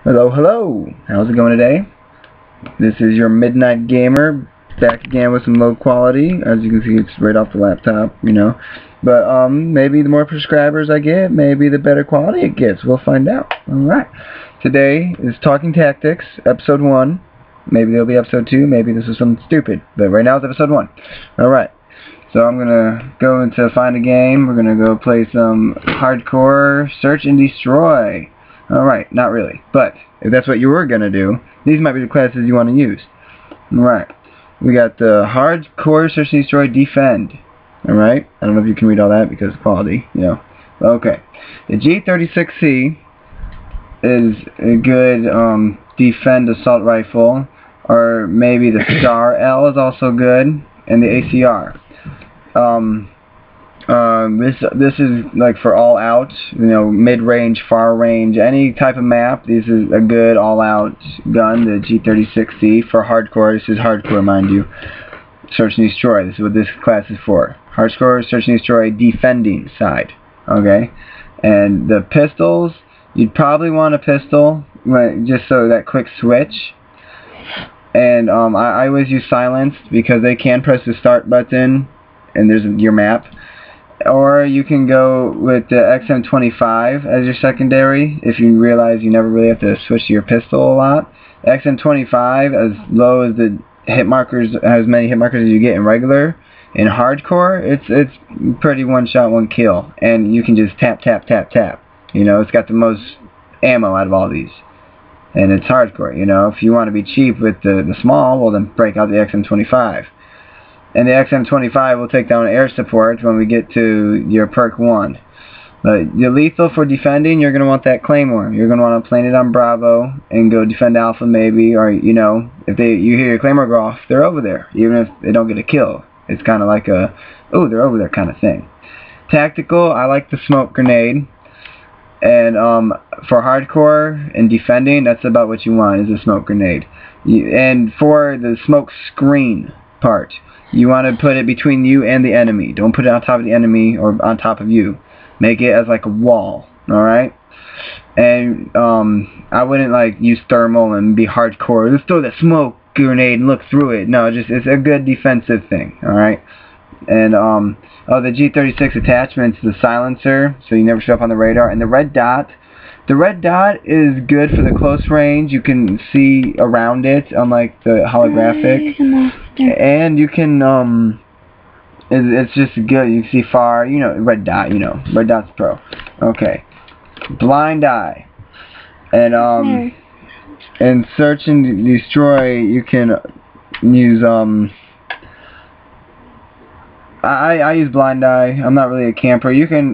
Hello, hello! How's it going today? This is your Midnight Gamer, back again with some low quality. As you can see, it's right off the laptop, you know. But, maybe the more subscribers I get, maybe the better quality it gets. We'll find out. Alright. Today is Talking Tactics, Episode 1. Maybe there'll be Episode 2, maybe this is something stupid. But right now it's Episode 1. Alright. So I'm gonna go into find a game. We're gonna go play some hardcore search and destroy. Alright, not really. But if that's what you were gonna do, these might be the classes you want to use. Alright. We got the hardcore search and destroy defend. Alright. I don't know if you can read all that because of quality, you know. Okay. The G36C is a good defend assault rifle. Or maybe the Star L is also good. And the ACR. This is like for all out, you know, mid-range, far range, any type of map. This is a good all-out gun, the G36C. For hardcore, this is hardcore, mind you. Search and destroy. This is what this class is for. Hardcore, search and destroy, defending side. Okay, and the pistols, you'd probably want a pistol, just so that quick switch. And I always use silenced because they can press the start button and there's your map. Or you can go with the XM25 as your secondary if you realize you never really have to switch to your pistol a lot. XM25, as low as the hit markers, as many hit markers as you get in regular. In hardcore, it's pretty one shot, one kill, and you can just tap, tap, tap, tap. You know, it's got the most ammo out of all these. And it's hardcore, you know. If you want to be cheap with the small, well then break out the XM25. And the XM25 will take down air support when we get to your perk 1. But the lethal for defending, you're going to want that Claymore. You're going to want to plant it on Bravo and go defend Alpha maybe, or, you know, if you hear your Claymore go off, they're over there, even if they don't get a kill. It's kind of like a, oh, they're over there kind of thing. Tactical, I like the smoke grenade. And for hardcore and defending, that's about what you want, is a smoke grenade. And for the smoke screen part, you want to put it between you and the enemy. Don't put it on top of the enemy or on top of you. Make it as like a wall, alright? And I wouldn't like use thermal and be hardcore. Let's throw that smoke grenade and look through it. No, just it's a good defensive thing, alright? And the G36 attachment's the silencer, so you never show up on the radar. And the red dot. The red dot is good for the close range. You can see around it, unlike the holographic. And you can, it's just good. You can see far, you know, red dot, you know. Red dot's pro. Okay. Blind eye. And, in search and destroy, you can use, I use blind eye. I'm not really a camper. You can,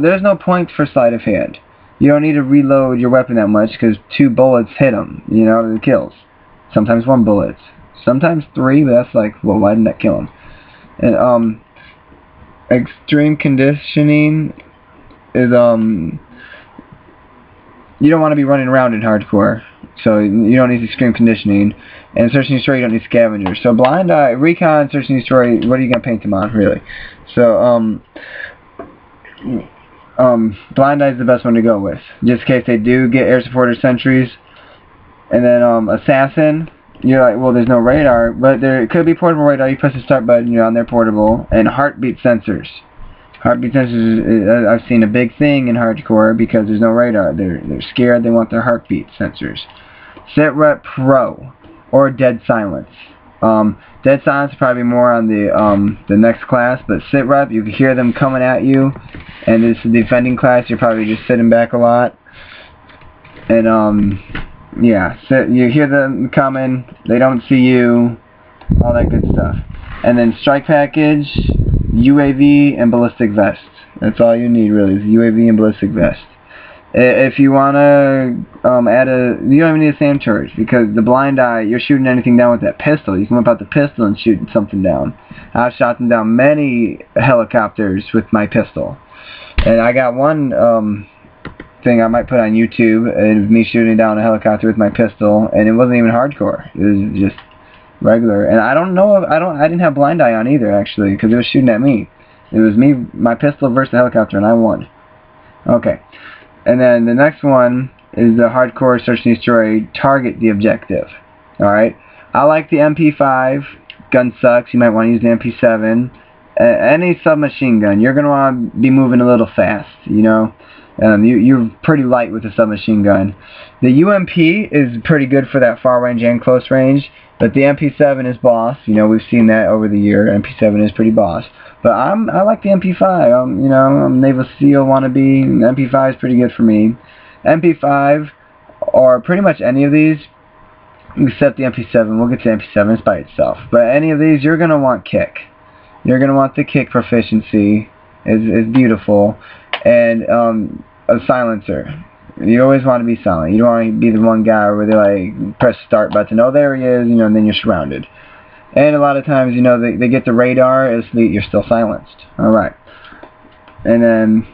there's no point for sleight of hand. You don't need to reload your weapon that much because 2 bullets hit them, you know, it kills. Sometimes 1 bullet. Sometimes 3, but that's like, well, why didn't that kill him? And, extreme conditioning is, you don't want to be running around in hardcore. So you don't need extreme conditioning. And search and destroy, you don't need scavengers. So blind eye, recon, search and destroy, what are you going to paint them on, really? So, blind eye is the best one to go with, just in case they do get air support or sentries. And then assassin, you're like, well, there's no radar, but there could be portable radar. You press the start button, you're on there, portable. And heartbeat sensors. Heartbeat sensors, I've seen a big thing in hardcore because there's no radar. They're scared. They want their heartbeat sensors. Sitrep Pro or Dead Silence. Dead Silence is probably more on the next class, but Sitrep, you can hear them coming at you. And this is the defending class. You're probably just sitting back a lot. And yeah, so you hear them coming. They don't see you. All that good stuff. And then strike package, UAV, and ballistic vest. That's all you need, really, is UAV and ballistic vest. If you want to add you don't even need a SAM turret, because the blind eye, you're shooting anything down with that pistol. You can whip out the pistol and shoot something down. I've shot them down many helicopters with my pistol. And I got one thing I might put on YouTube, of me shooting down a helicopter with my pistol, and it wasn't even hardcore. It was just regular. And I don't know if, I didn't have blind eye on either, actually, because it was shooting at me. It was me, my pistol versus the helicopter, and I won. Okay. And then the next one is the hardcore search and destroy, target the objective. Alright? I like the MP5. Gun sucks. You might want to use the MP7. Any submachine gun, you're going to want to be moving a little fast, you know. You're pretty light with the submachine gun. The UMP is pretty good for that far range and close range, but the MP7 is boss. You know, we've seen that over the year. MP7 is pretty boss. But I like the MP5. You know, I'm Naval SEAL wannabe. MP5 is pretty good for me. MP5 or pretty much any of these, except the MP7. We'll get to MP7. It's by itself. But any of these, you're going to want kick. You're going to want the kick proficiency. Is beautiful. And a silencer. You always want to be silent. You don't want to be the one guy where they like press start button. Oh, there he is, you know, and then you're surrounded. And a lot of times, you know, they get the radar, you're still silenced. Alright. And then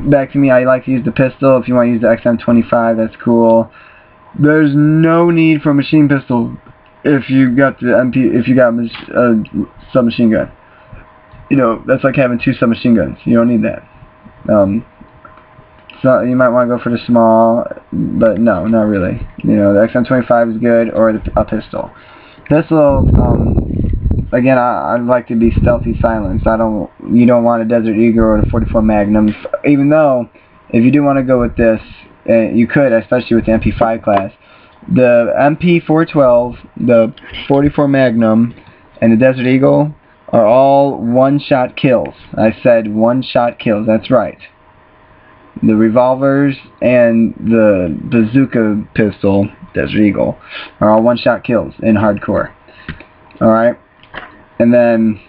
back to me, I like to use the pistol. If you want to use the XM25, that's cool. There's no need for a machine pistol if you got a submachine gun. You know, that's like having 2 submachine guns. You don't need that. So you might want to go for the small, but no, not really. You know, the XM25 is good, or a pistol. Pistol, again, I'd like to be stealthy silenced. You don't want a Desert Eagle or the 44 Magnum. Even though, if you do want to go with this, you could, especially with the MP5 class. The MP412, the 44 Magnum, and the Desert Eagle are all one-shot kills. I said one-shot kills, that's right. The revolvers and the bazooka pistol, Desert Eagle, are all one-shot kills in hardcore. Alright? And then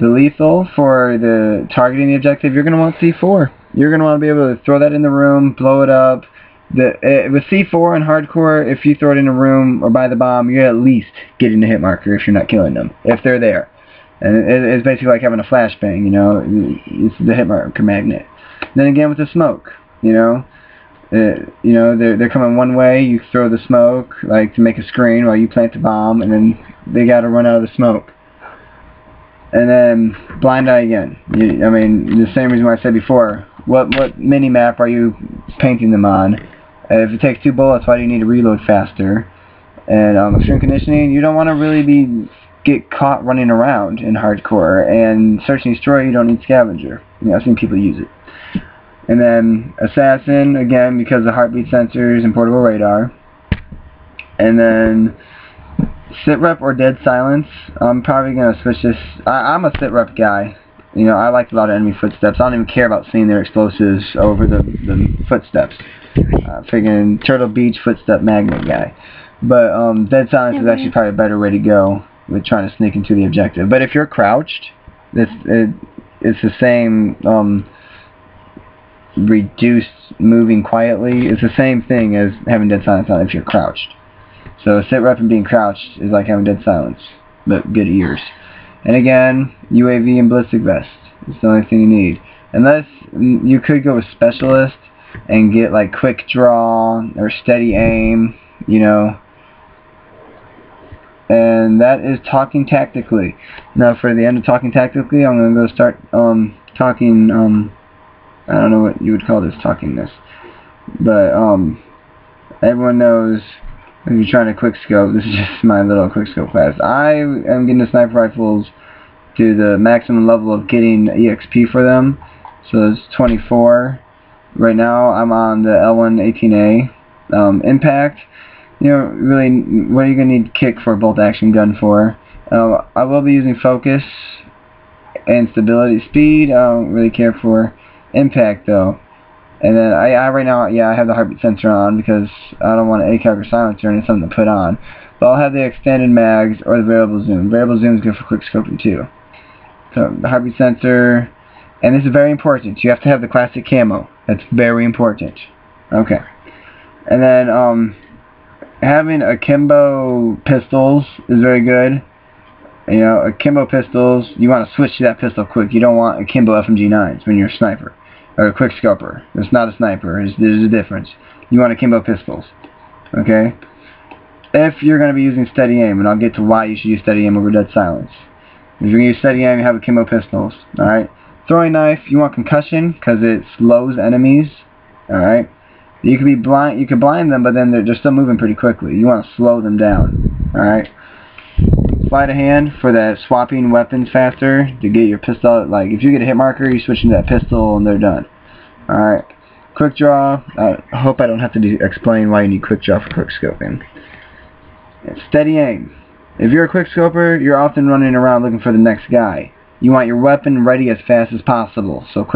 the lethal for the targeting the objective, you're going to want C4. You're going to want to be able to throw that in the room, blow it up. With C4 and hardcore, if you throw it in a room or by the bomb, you're at least getting a hit marker if you're not killing them, if they're there. And it's basically like having a flashbang, you know. It's the hit marker magnet. Then again with the smoke, you know. They're coming one way, you throw the smoke, like to make a screen while you plant the bomb, and then they got to run out of the smoke. And then blind eye again. I mean, the same reason why I said before. What mini-map are you painting them on? If it takes 2 bullets, why do you need to reload faster? And extreme conditioning, you don't want to really get caught running around in hardcore. And search and destroy, you don't need scavenger. You know, I've seen people use it. And then assassin, again, because of heartbeat sensors and portable radar. And then sit rep or dead silence. I'm probably going to switch this. I'm a sit rep guy. You know, I like a lot of enemy footsteps. I don't even care about seeing their explosives over the footsteps. Friggin' Turtle Beach footstep magnet guy. But dead silence is actually probably a better way to go with trying to sneak into the objective. But if you're crouched, it's the same reduced moving quietly. It's the same thing as having dead silence on if you're crouched. So sit rep and being crouched is like having dead silence, but good ears. And again, UAV and ballistic vest is the only thing you need. Unless you could go with specialist and get like quick draw or steady aim, you know. And that is talking tactically. Now for the end of talking tactically, I'm going to go start talking, I don't know what you would call this talkingness. But everyone knows if you're trying to quick scope, this is just my little quick scope class. I am getting the sniper rifles to the maximum level of getting EXP for them. So it's 24. Right now I'm on the L118A. Impact, you know, really, what are you going to need kick for a bolt action gun for? I will be using focus and stability. Speed, I don't really care for. Impact though. And then I right now, yeah, I have the heartbeat sensor on because I don't want an ACOG or silencer and it's something to put on. But I'll have the extended mags or the variable zoom. Variable zoom is good for quick scoping too. So the heartbeat sensor, and this is very important. You have to have the classic camo. That's very important. Okay. And then having akimbo pistols is very good. You know, akimbo pistols, you want to switch to that pistol quick. You don't want akimbo FMG9s when you're a sniper. Or a quick scoper. It's not a sniper. There's a difference. You want akimbo pistols. Okay? If you're going to be using steady aim, and I'll get to why you should use steady aim over dead silence. If you're going to use steady aim, you have akimbo pistols. Alright? Throwing knife, you want concussion, because it slows enemies. Alright? You can be blind. You can blind them, but then they're still moving pretty quickly. You want to slow them down. All right. Sleight of hand for that swapping weapons faster to get your pistol. Like if you get a hit marker, you switch into that pistol and they're done. All right. Quick draw. I hope I don't have to explain why you need quick draw for quick scoping. Steady aim. If you're a quick scoper, you're often running around looking for the next guy. You want your weapon ready as fast as possible. So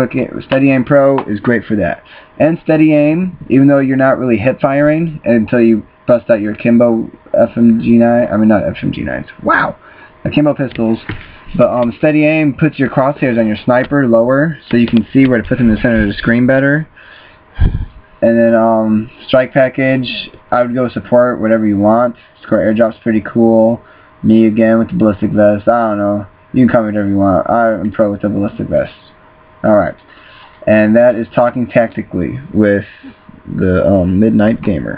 Steady Aim Pro is great for that. And Steady Aim, even though you're not really hip firing until you bust out your Akimbo FMG9, I mean not FMG9s. Wow, Akimbo pistols. But Steady Aim puts your crosshairs on your sniper lower, so you can see where to put them in the center of the screen better. And then strike package, I would go support whatever you want. Score airdrop's pretty cool. Me again with the ballistic vest. I don't know. You can call me whatever you want. I'm pro with the ballistic vest. Alright. And that is Talking Tactically with the Midnight Gamer.